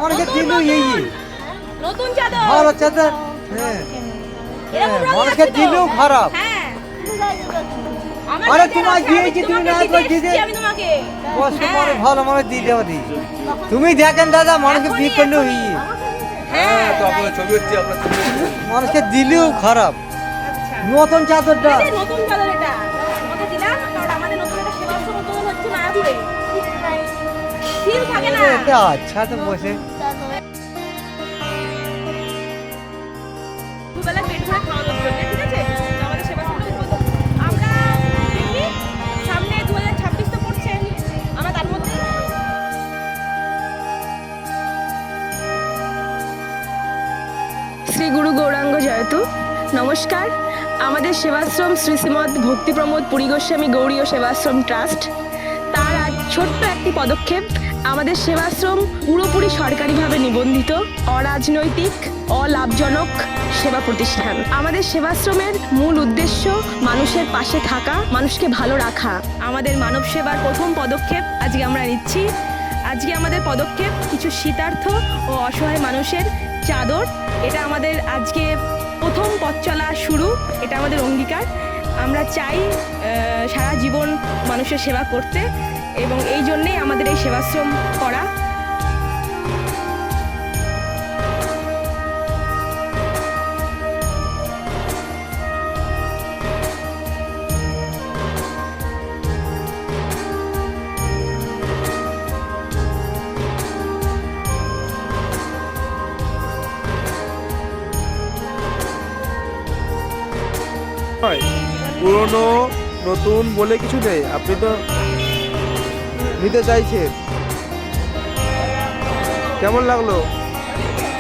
অনেকে দিল এই নতুন চাদর ভালো চাদর। হ্যাঁ অনেকে দিলেও খারাপ। হ্যাঁ আরে তোমায় দিয়েছি, তুমি না একবার দিতে আমি তোমাকে কষ্ট করে ভালো মনে দিতে পারি। তুমি দেখেন দাদা মানুষকে বিয়ে করলেও হ্যাঁ তো আপনার ছবি হচ্ছে আপনার ছবি হচ্ছে। মানুষকে দিলেও খারাপ। আচ্ছা নতুন চাদরটা এই যে নতুন চাদর এটা তোমাকে দিলাম, কারণ আমাদের নতুন একটা সেবাশ্রম নতুন হচ্ছে মায়াপুরে। সিল থাকে না। এটা আচ্ছা তো বসে দুবেলা পেট ভরে খাওয়ানোর জন্য, ঠিক আছে? তো আমাদের সেবাশ্রমটা উদ্বোধন আমরা দেখি সামনে 2026 তো পড়ছে, আমরা তার মধ্যে শ্রী গুরু গৌরাঙ্গ জয়তু। নমস্কার, আমাদের সেবাশ্রম শ্রী শ্রীমৎ ভক্তি প্রমোদ পুরী গোস্বামী গৌড়ীয় সেবাশ্রম ট্রাস্ট তার আজ ছোট্ট একটি পদক্ষেপ। আমাদের সেবাশ্রম পুরোপুরি সরকারিভাবে নিবন্ধিত অরাজনৈতিক অলাভজনক সেবা প্রতিষ্ঠান। আমাদের সেবাশ্রমের মূল উদ্দেশ্য মানুষের পাশে থাকা, মানুষকে ভালো রাখা। আমাদের মানব সেবার প্রথম পদক্ষেপ আজকে আমরা নিচ্ছি। আজকে আমাদের পদক্ষেপ কিছু শীতার্থ ও অসহায় মানুষের চাদর। এটা আমাদের আজকে প্রথম পথ চলা শুরু, এটা আমাদের অঙ্গীকার। আমরা চাই সারা জীবন মানুষের সেবা করতে, এবং এই জন্যেই আমাদের এই সেবাশ্রম করা। পুরনো নতুন বলে কিছু নেই, আপনি তো নিতে চাইছেন। কেমন লাগলো?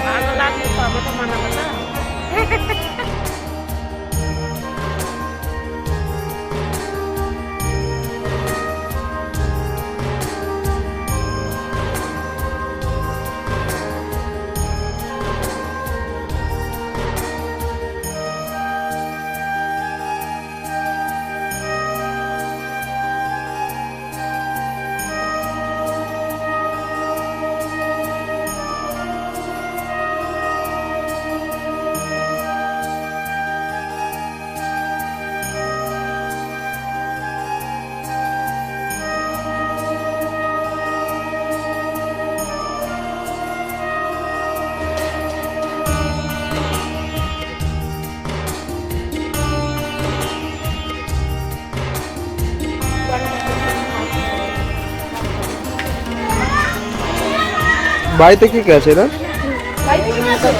ভালো লাগবে, তবে তো মানাবে না। বাড়িতে কি কে আছে না?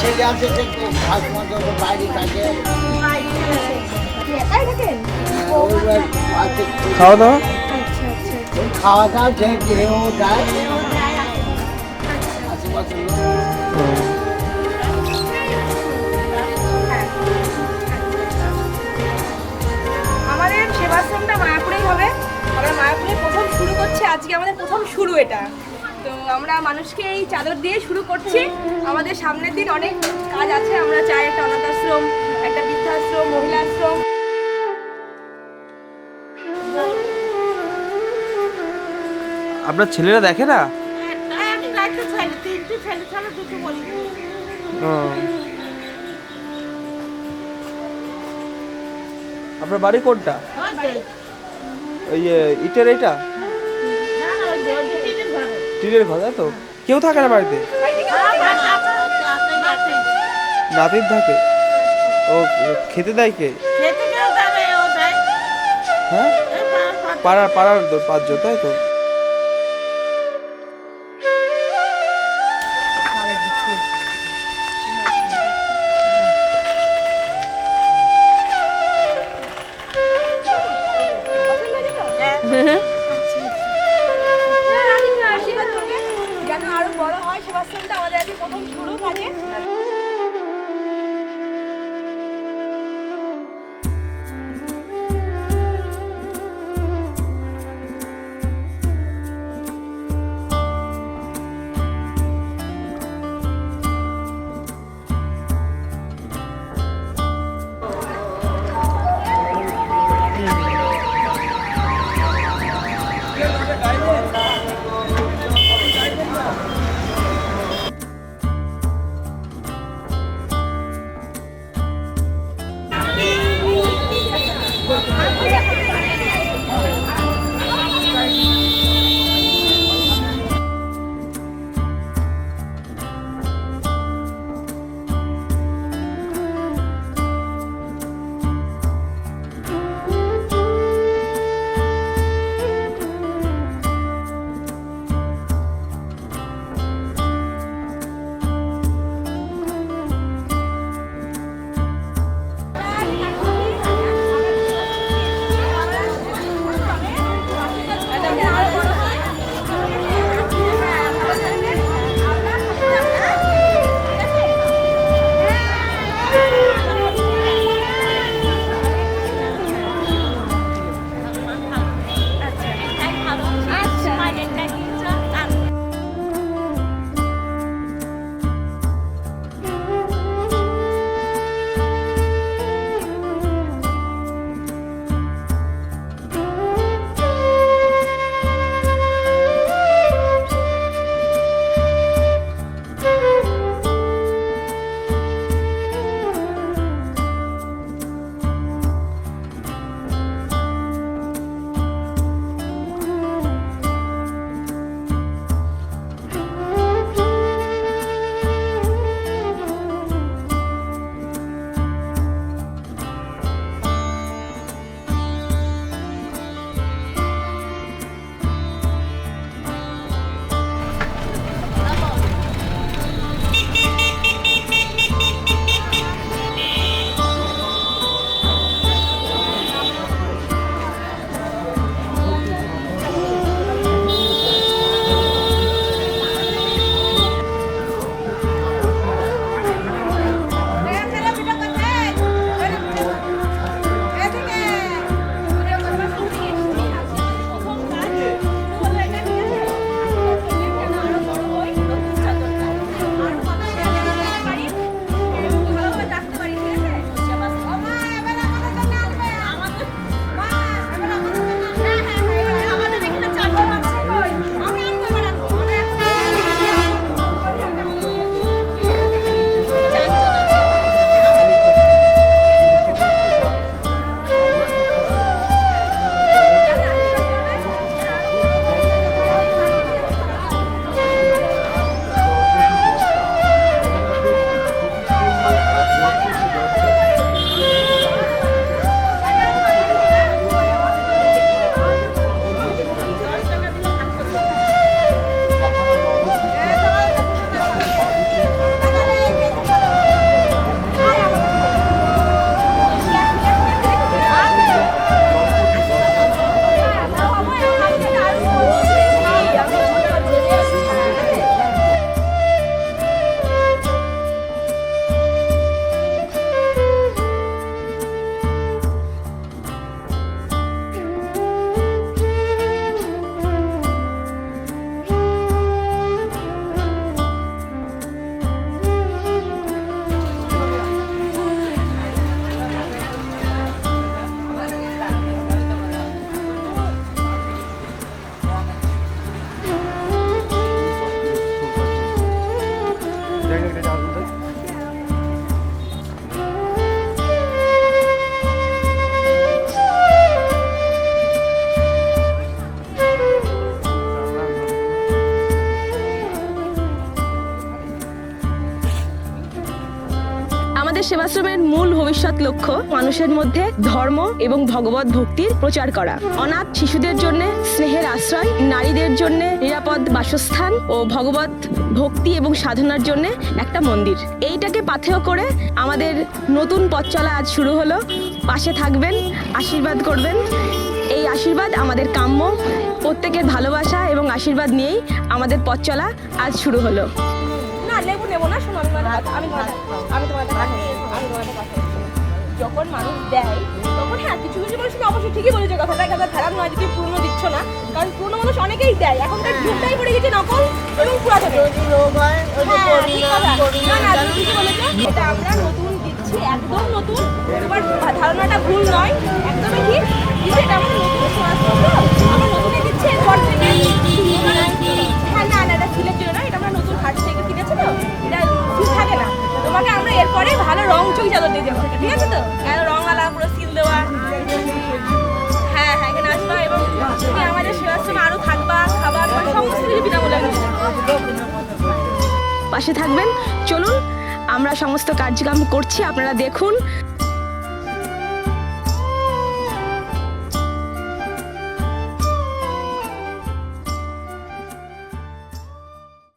ছেলে আছে বাইরে থাকে। একাই থাকেন? খাওয়া দাওয়া খাওয়া দাওয়া যে কেউ যায় আশেপাশের লোক। আমাদের সেবাশ্রমটা মায়াপুরেই হবে। আমরা মায়াপুরে প্রথম শুরু করছি, আজকে আমাদের প্রথম শুরু এটা। তো আমরা মানুষকে এই চাদর দিয়ে শুরু করছি। আমাদের সামনের দিন অনেক কাজ আছে। আমরা চাই একটা অনাথ আশ্রম, একটা বৃদ্ধাশ্রম, মহিলা আশ্রম। আপনার ছেলেরা দেখে না? ও। আপনার বাড়ি কোনটা? ওই ইটের এইটা টিনের ঘর, তাই তো? কেউ থাকে না বাড়িতে? নাতির থাকে। ও খেতে দেয় কে? হ্যাঁ, পাড়ার পাড়ার 5 জন, তাই তো? যেন আরো বড় হয় সেবাশ্রমটা, আমাদের আজকে প্রথম শুরু কাজে। আমাদের সেবাশ্রমের মূল ভবিষ্যৎ লক্ষ্য মানুষের মধ্যে ধর্ম এবং ভগবত ভক্তির প্রচার করা। অনাথ শিশুদের জন্য স্নেহের আশ্রয়, নারীদের জন্য নিরাপদ বাসস্থান ও ভগবত ভক্তি এবং সাধনার জন্য একটা মন্দির। এইটাকে পাথেয় করে আমাদের নতুন পথ চলা আজ শুরু হলো। পাশে থাকবেন, আশীর্বাদ করবেন। এই আশীর্বাদ আমাদের কাম্য। প্রত্যেকের ভালোবাসা এবং আশীর্বাদ নিয়েই আমাদের পথ চলা আজ শুরু হলো। না লেবু নেবো না, শোনো আমি তোমাদের কথা যখন মানুষ দেয় তখন হ্যাঁ কিছু কিছু মানুষ অবশ্যই ঠিকই বলেছে কথাটা খারাপ নয় যে তুমি পুরনো দিচ্ছ না, কারণ পুরনো মানুষ অনেকেই দেয়। এখনকার যুগটাই পড়ে গেছে নকল এবং পুরাতন। এটা আমরা নতুন দিচ্ছি, একদম নতুন। তোমার ধারণাটা ভুল নয়, একদমই ঠিক। কিন্তু এটা আমাদের নতুন সমাজতন্ত্র, আমরা নতুনই দিচ্ছি। এরপর থেকে হ্যাঁ না না এটা সিলেক্ট ছিল না, এটা আমরা নতুন হাট থেকে কিনেছি তো, এটা সিল থাকে না। তোমাকে আমরা এরপরে ভালো রং চুই চাদর দিয়ে যাবো, ঠিক আছে তো? কেন রং আলা পুরো সিল দেওয়া। হ্যাঁ হ্যাঁ এখানে আসবা এবং তুমি আমাদের সেবাশ্রমে আরও থাকবা, খাবার সমস্ত কিছু বিনামূল্যে। পাশে থাকবেন। চলুন আমরা সমস্ত কার্যক্রম করছি, আপনারা দেখুন।